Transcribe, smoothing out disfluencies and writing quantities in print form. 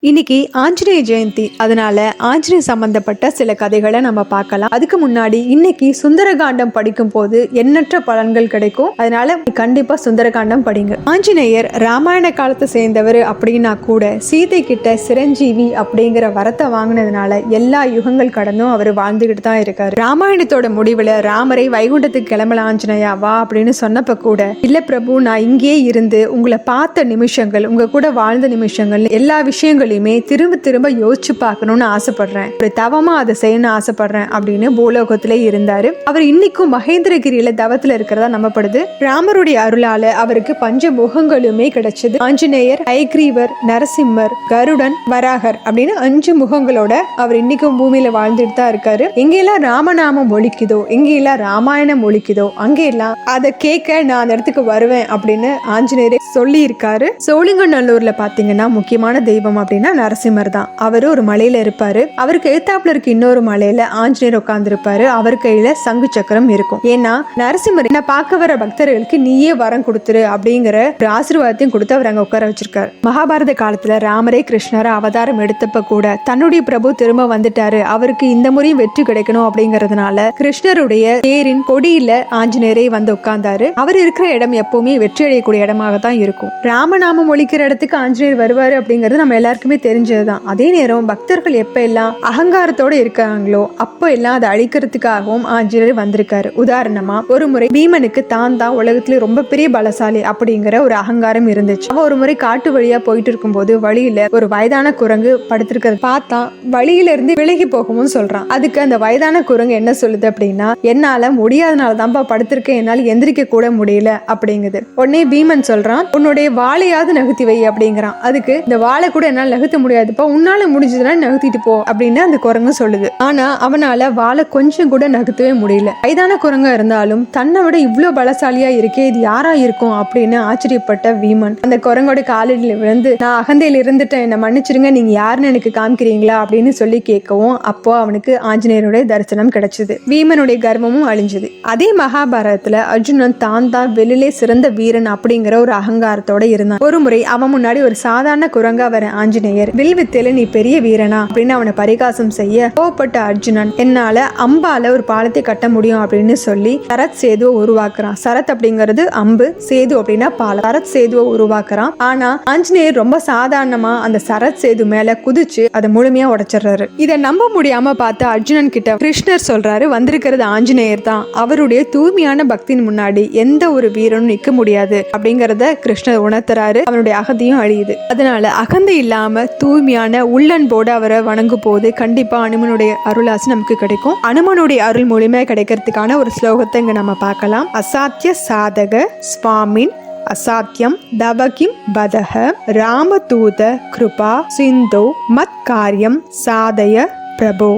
இன்னைக்கு ஆஞ்சநேய ஜெயந்தி, அதனால ஆஞ்சநேய சம்பந்தப்பட்ட சில கதைகளை நம்ம பார்க்கலாம். அதுக்கு முன்னாடி இன்னைக்கு சுந்தரகாண்டம் படிக்கும் போது எண்ணற்ற பலன்கள் கிடைக்கும். அதனால கண்டிப்பா சுந்தரகாண்டம் படிங்க. ஆஞ்சநேயர் ராமாயண காலத்தை சேர்ந்தவர் அப்படின்னா கூட சீதை கிட்ட சிரஞ்சீவி அப்படிங்கிற வரத்தை வாங்கினதுனால எல்லா யுகங்கள் கடந்தும் அவர் வாழ்ந்துகிட்டு தான் இருக்காரு. ராமாயணத்தோட முடிவுல ராமரை வைகுண்டத்துக்கு கிளம்பல ஆஞ்சநேயா வா அப்படின்னு சொன்னப்ப கூட, இல்ல பிரபு, நான் இங்கே இருந்து உங்களை பார்த்த நிமிஷங்கள், உங்க கூட வாழ்ந்த நிமிஷங்கள், எல்லா விஷயங்களும் திரும்ப திரும்ப யோசிச்சு பார்க்கணும்னு ஆசைப்படுறேன், ஒரு தவமா அதை செய்யணும்னு ஆசைப்படுறேன் அப்படின்னு பூலோகத்திலே இருந்தாரு. அவர் இன்னைக்கும் மகேந்திரகிரியில தவத்துல இருக்கிறதா நம்பப்படுது. ராமருடைய அருளால அவருக்கு பஞ்ச முகங்களுமே கிடைச்சது. ஆஞ்சநேயர், ஐக்ரீவர், நரசிம்மர், கருடன், வராகர் அப்படின்னு 5 முகங்களோட அவர் இன்னைக்கும் பூமியில வாழ்ந்துட்டு தான் இருக்காரு. எங்கெல்லாம் ராமநாமம் ஒழிக்குதோ, எங்கெல்லாம் ராமாயணம் ஒழிக்குதோ, அங்கெல்லாம் அதை கேட்க நான் அந்த இடத்துக்கு வருவேன் அப்படின்னு ஆஞ்சநேயரே சொல்லி இருக்காரு. சோழிங்கநல்லூர்ல பாத்தீங்கன்னா முக்கியமான தெய்வம் அப்படின்னா நரசிம்மர் தான். அவரு ஒரு மலையில இருப்பாரு. அவருக்கு எழுத்தாப்புல இருக்க இன்னொரு மலையில ஆஞ்சநேயர் உட்கார்ந்து இருப்பாரு. அவர் கையில சங்கு சக்கரம் இருக்கும். ஏன்னா நரசிம்மர் என்ன பார்க்க வர பக்தர்களுக்கு நீயே வரம் கொடுத்துரு அப்படிங்கிற ஒரு ஆசீர்வாதத்தையும் கொடுத்து அவர் அங்க உட்கார வச்சிருக்காரு. மகாபாரத காலத்துல ராமரே கிருஷ்ணரை அவதாரம் எடுத்தப்ப கூட தன்னுடைய பிரபு திரும்ப வந்துட்டாரு, அவருக்கு இந்த முறையும் வெற்றி கிடைக்கணும் அப்படிங்கறதுனால கிருஷ்ணருடைய தேரின் கொடியில ஆஞ்சநேயரை வந்து உட்கார்ந்தாரு. அவர் இருக்கிற இடம் எப்பவுமே வெற்றி அடையக்கூடிய இடமாக தான் இருக்கும். ராமநாமம் ஒழிக்கிற இடத்துக்கு ஆஞ்சநேயர் வருவாரு அப்படிங்கிறது நம்ம எல்லாருக்குமே தெரிஞ்சதுதான். அதே நேரம் பக்தர்கள் எப்ப எல்லாம் அகங்காரத்தோட இருக்காங்களோ அப்ப எல்லாம் அதை அழிக்கிறதுக்காகவும் ஆஞ்சநேயர் வந்திருக்காரு. உதாரணமா ஒரு முறை பீமனுக்கு தான் உலகத்திலே ரொம்ப பெரிய பலசாலி அப்படிங்கிற ஒரு அகங்காரம் இருந்துச்சு. அவன் ஒரு முறை காட்டு வழியா போயிட்டு இருக்கும் போது வழியில ஒரு வயதான குரங்கு படுத்திருக்கிறத பார்த்தா வழியில இருந்து விலகி போகவும் சொல்றான். அதுக்கு அந்த வயதான குரங்கு என்ன சொல்லுது அப்படின்னா, என்னால முடியாதனால தான்ப்பா படுத்திருக்கேன், என்னால எந்திரிக்க கூட முடியல அப்படிங்குது. உடனே பீமன் சொல்றான், உன்னுடைய வாழையாவது நகர்த்தி வை அப்படிங்கிறான். அதுக்கு இந்த வாழை கூட என்னால நகர்த்த முடியாதுப்பா, உன்னால முடிஞ்சதுன்னா நகர்த்திட்டு போ அப்படின்னு அந்த குரங்கு சொல்லுது. ஆனா அவனால வாழை கொஞ்சம் கூட நகர்த்தவே முடியல. வயதான குரங்கா இருந்தாலும் தன்னை விட இவ்வளவு பலசாலியா இருக்கே, இது யாரா இருக்கும் அப்படின்னு ஆச்சரியப்பட்ட வீமன் அந்த குரங்கோட காலடியில விழுந்து, நான் அகந்தையில இருந்துட்டேன், என்ன மன்னிச்சிருங்க, நீங்க யாருன்னு எனக்கு காமிக்கிறீங்களா அப்படின்னு சொல்லி கேட்கவும் அப்போ அவனுக்கு ஆஞ்சநேயருடைய தரிசனம் கிடைச்சது. வீமனுடைய கர்வமும் அழிஞ்சது. அதே மகாபாரதத்துல அர்ஜுனன் தான் வெளியிலே சிறந்த வீரன் அப்படிங்கிற ஒரு அகங்காரத்தோட இருந்தான். ஒரு முறை அவன் முன்னாடி ஒரு சாதாரண குரங்கா வர ஆஞ்சநேயர், வில்வித்தையில நீ பெரிய வீரனா அப்படின்னு அவனை பரிகாசம் செய்ய கோவப்பட்ட அர்ஜுனன், என்னால அம்பால ஒரு பாலத்தை கட்ட முடியும் அப்படின்னு சொல்லி சரத் சேதுவை உருவாக்குறான். சரத் அப்படிங்கிறது அம்பு, சேது அப்படின்னா பாலம். சரத் சேதுவை உருவாக்குறான். ஆனா ஆஞ்சநேயர் ரொம்ப சாதாரணமா அந்த சரத் சேது மேல குதிச்சு அதை முழுமையா உடைச்சிடுறாரு. இதை நம்ப முடியாம பார்த்து அர்ஜுனன் கிட்ட கிருஷ்ணர் சொல்றாரு, வந்திருக்கிறது ஆஞ்சநேயர் தான், அவருடைய தூய்மையான பக்தியின் முன்னாடி எந்த ஒரு வீரனும் நிக்க முடியாது அப்படிங்கறத கிருஷ்ணர் உணர்த்துறாரு. அவனுடைய அகந்தையும் அழியுது. அதனால அகந்தை இல்லாம தூய்மையான உள்ளன்போடு அவரை வணங்கும் போது கண்டிப்பா அனுமனுடைய அருளாசி நமக்கு கிடைக்கும். அனுமனுடைய அருள் மூலியமா கிடைக்கிறதுக்கான ஒரு ஸ்லோகத்தை இங்க நம்ம பார்க்கலாம். அசாத்திய சாதக ஸ்வாமின் அசாத்தியம் தவகிம் பதஹ ராமதூத கிருபா சிந்தோ மத் காரியம் சாதய பிரபோ.